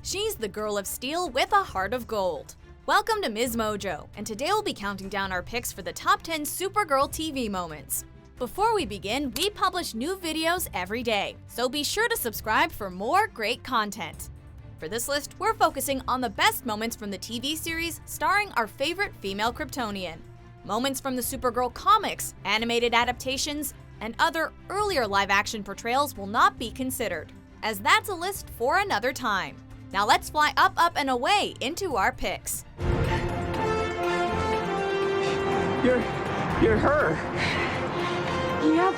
She's the girl of steel with a heart of gold. Welcome to MsMojo, and today we'll be counting down our picks for the top 10 Supergirl TV moments. Before we begin, we publish new videos every day, so be sure to subscribe for more great content. For this list, we're focusing on the best moments from the TV series starring our favorite female Kryptonian. Moments from the Supergirl comics, animated adaptations, and other earlier live-action portrayals will not be considered, as that's a list for another time. Now let's fly up, and away into our picks. You're her. Yep.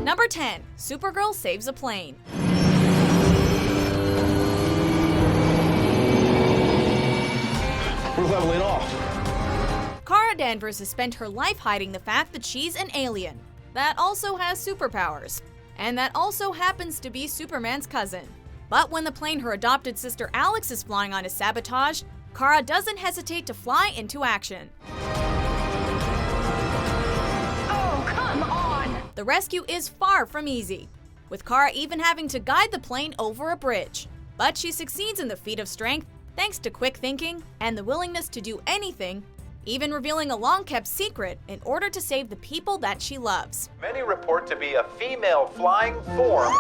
Number 10. Supergirl saves a plane. We're leveling off. Kara Danvers has spent her life hiding the fact that she's an alien, that also has superpowers, and that also happens to be Superman's cousin. But when the plane her adopted sister Alex is flying on is sabotaged, Kara doesn't hesitate to fly into action. Oh, come on! The rescue is far from easy, with Kara even having to guide the plane over a bridge. But she succeeds in the feat of strength thanks to quick thinking and the willingness to do anything, even revealing a long-kept secret in order to save the people that she loves. Many report to be a female flying form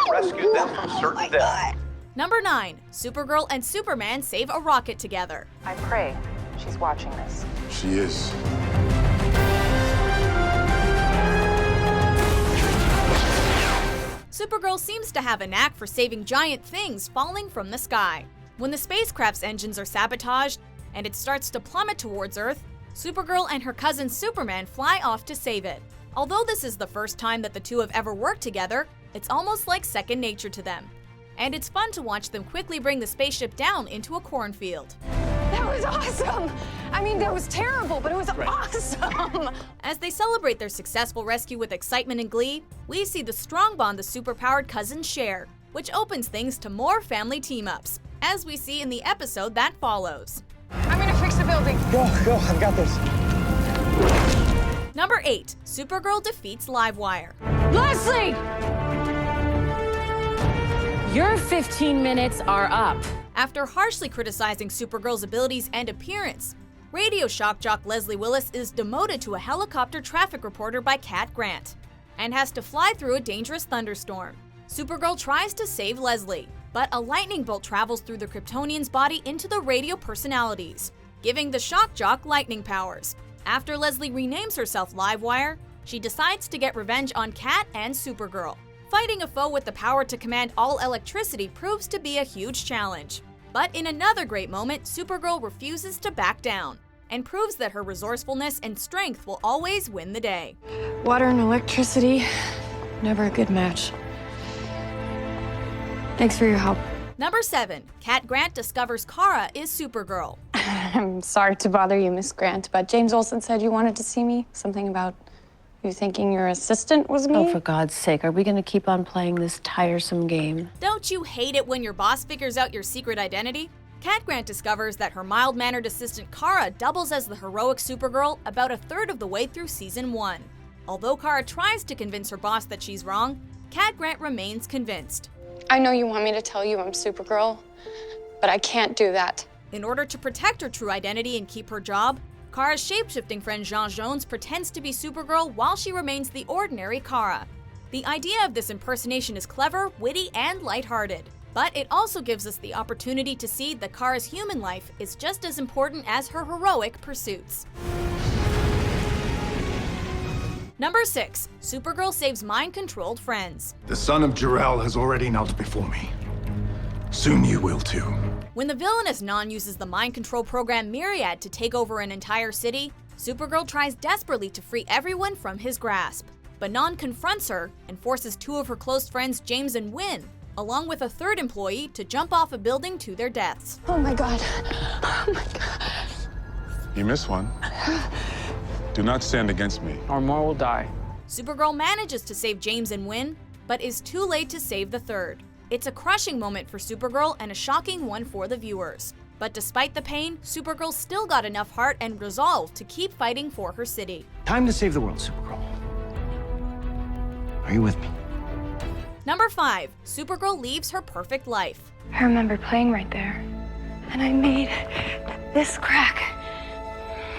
rescued them from certain death. Number 9. Supergirl and Superman save a rocket together. I pray she's watching this. She is. Supergirl seems to have a knack for saving giant things falling from the sky. When the spacecraft's engines are sabotaged and it starts to plummet towards Earth, Supergirl and her cousin Superman fly off to save it. Although this is the first time that the two have ever worked together, it's almost like second nature to them. And it's fun to watch them quickly bring the spaceship down into a cornfield. That was awesome! I mean, that was terrible, but it was awesome! As they celebrate their successful rescue with excitement and glee, we see the strong bond the superpowered cousins share, which opens things to more family team-ups, as we see in the episode that follows. I'm gonna fix the building. Go, I've got this. Number 8. Supergirl defeats Livewire. Leslie! Your 15 minutes are up. After harshly criticizing Supergirl's abilities and appearance, radio shock jock Leslie Willis is demoted to a helicopter traffic reporter by Cat Grant and has to fly through a dangerous thunderstorm. Supergirl tries to save Leslie, but a lightning bolt travels through the Kryptonian's body into the radio personalities, giving the shock jock lightning powers. After Leslie renames herself Livewire, she decides to get revenge on Cat and Supergirl. Fighting a foe with the power to command all electricity proves to be a huge challenge. But in another great moment, Supergirl refuses to back down and proves that her resourcefulness and strength will always win the day. Water and electricity, never a good match. Thanks for your help. Number 7. Cat Grant discovers Kara is Supergirl. I'm sorry to bother you, Miss Grant, but James Olsen said you wanted to see me. Something about you thinking your assistant was me? Oh, for God's sake, are we gonna keep on playing this tiresome game? Don't you hate it when your boss figures out your secret identity? Cat Grant discovers that her mild-mannered assistant Kara doubles as the heroic Supergirl about a third of the way through Season 1. Although Kara tries to convince her boss that she's wrong, Cat Grant remains convinced. I know you want me to tell you I'm Supergirl, but I can't do that. In order to protect her true identity and keep her job, Kara's shape-shifting friend Jean Jones pretends to be Supergirl while she remains the ordinary Kara. The idea of this impersonation is clever, witty, and lighthearted, but it also gives us the opportunity to see that Kara's human life is just as important as her heroic pursuits. Number 6. Supergirl saves mind-controlled friends. The son of Jor-El has already knelt before me. Soon you will too. When the villainous Non uses the mind control program Myriad to take over an entire city, Supergirl tries desperately to free everyone from his grasp. But Non confronts her and forces two of her close friends, James and Wynn, along with a third employee, to jump off a building to their deaths. Oh my God. Oh my God. You missed one. Do not stand against me, or more will die. Supergirl manages to save James and Wynn, but is too late to save the third. It's a crushing moment for Supergirl and a shocking one for the viewers. But despite the pain, Supergirl still got enough heart and resolve to keep fighting for her city. Time to save the world, Supergirl. Are you with me? Number 5. Supergirl leaves her perfect life. I remember playing right there, and I made this crack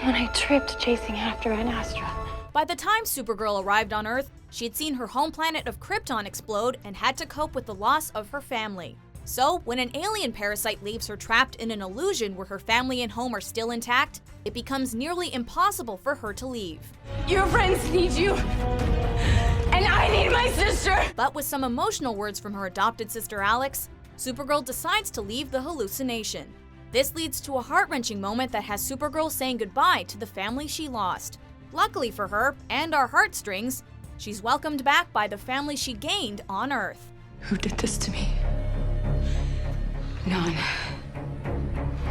when I tripped chasing after An Astra. By the time Supergirl arrived on Earth, she had seen her home planet of Krypton explode and had to cope with the loss of her family. So, when an alien parasite leaves her trapped in an illusion where her family and home are still intact, it becomes nearly impossible for her to leave. Your friends need you, and I need my sister. But with some emotional words from her adopted sister Alex, Supergirl decides to leave the hallucination. This leads to a heart-wrenching moment that has Supergirl saying goodbye to the family she lost. Luckily for her, and our heartstrings, she's welcomed back by the family she gained on Earth. Who did this to me? None.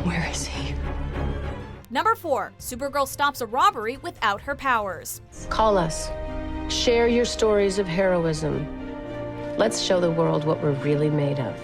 Where is he? Number 4, Supergirl stops a robbery without her powers. Call us. Share your stories of heroism. Let's show the world what we're really made of.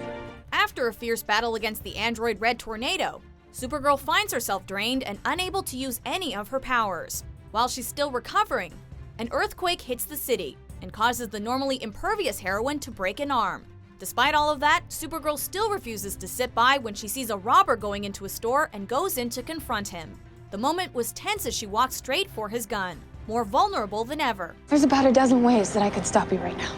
After a fierce battle against the android Red Tornado, Supergirl finds herself drained and unable to use any of her powers. While she's still recovering, an earthquake hits the city and causes the normally impervious heroine to break an arm. Despite all of that, Supergirl still refuses to sit by when she sees a robber going into a store and goes in to confront him. The moment was tense as she walked straight for his gun, more vulnerable than ever. There's about a dozen ways that I could stop you right now.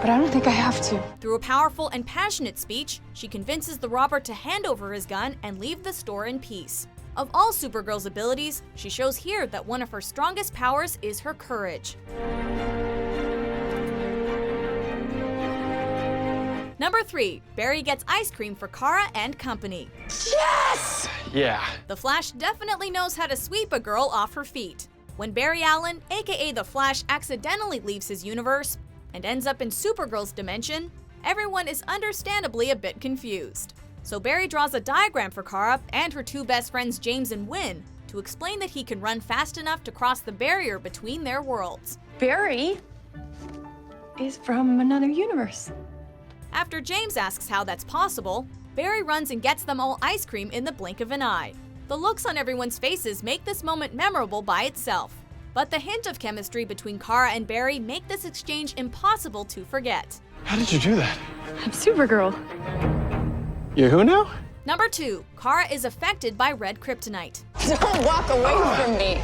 But I don't think I have to. Through a powerful and passionate speech, she convinces the robber to hand over his gun and leave the store in peace. Of all Supergirl's abilities, she shows here that one of her strongest powers is her courage. Number 3, Barry gets ice cream for Kara and company. Yes! Yeah. The Flash definitely knows how to sweep a girl off her feet. When Barry Allen, aka The Flash, accidentally leaves his universe and ends up in Supergirl's dimension, everyone is understandably a bit confused. So Barry draws a diagram for Kara and her two best friends James and Wynn to explain that he can run fast enough to cross the barrier between their worlds. Barry is from another universe. After James asks how that's possible, Barry runs and gets them all ice cream in the blink of an eye. The looks on everyone's faces make this moment memorable by itself. But the hint of chemistry between Kara and Barry make this exchange impossible to forget. How did you do that? I'm Supergirl. You're who now? Number 2, Kara is affected by red kryptonite. Don't walk away from me.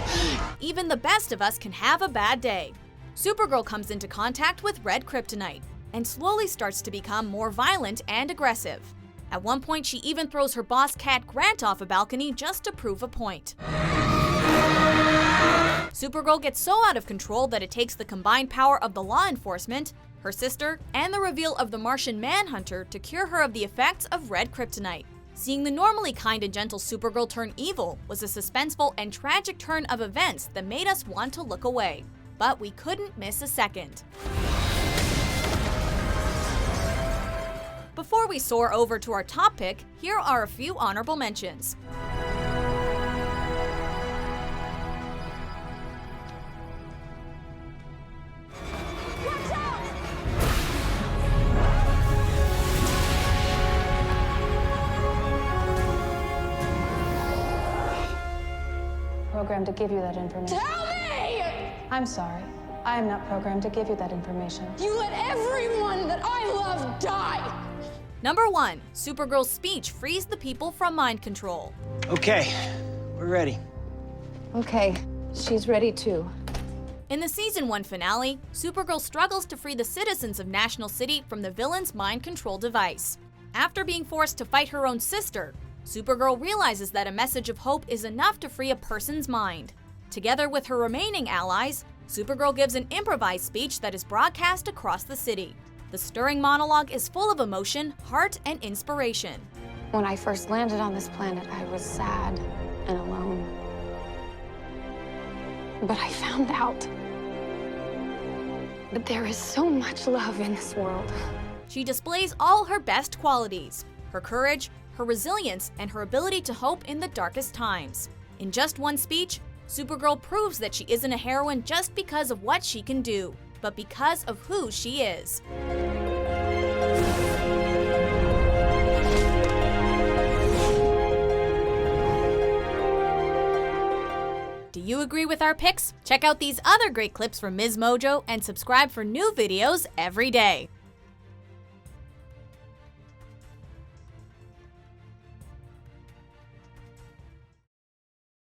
Even the best of us can have a bad day. Supergirl comes into contact with red kryptonite and slowly starts to become more violent and aggressive. At one point, she even throws her boss Cat Grant off a balcony just to prove a point. Supergirl gets so out of control that it takes the combined power of the law enforcement, her sister, and the reveal of the Martian Manhunter to cure her of the effects of red kryptonite. Seeing the normally kind and gentle Supergirl turn evil was a suspenseful and tragic turn of events that made us want to look away. But we couldn't miss a second. Before we soar over to our top pick, here are a few honorable mentions. Programmed to give you that information. Tell me! I'm sorry. I am not programmed to give you that information. You let everyone that I love die! Number 1, Supergirl's speech frees the people from mind control. Okay, we're ready. Okay, she's ready too. In the Season 1 finale, Supergirl struggles to free the citizens of National City from the villain's mind control device. After being forced to fight her own sister, Supergirl realizes that a message of hope is enough to free a person's mind. Together with her remaining allies, Supergirl gives an improvised speech that is broadcast across the city. The stirring monologue is full of emotion, heart, and inspiration. When I first landed on this planet, I was sad and alone. But I found out that there is so much love in this world. She displays all her best qualities: her courage, her resilience, and her ability to hope in the darkest times. In just one speech, Supergirl proves that she isn't a heroine just because of what she can do, but because of who she is. Do you agree with our picks? Check out these other great clips from MsMojo and subscribe for new videos every day.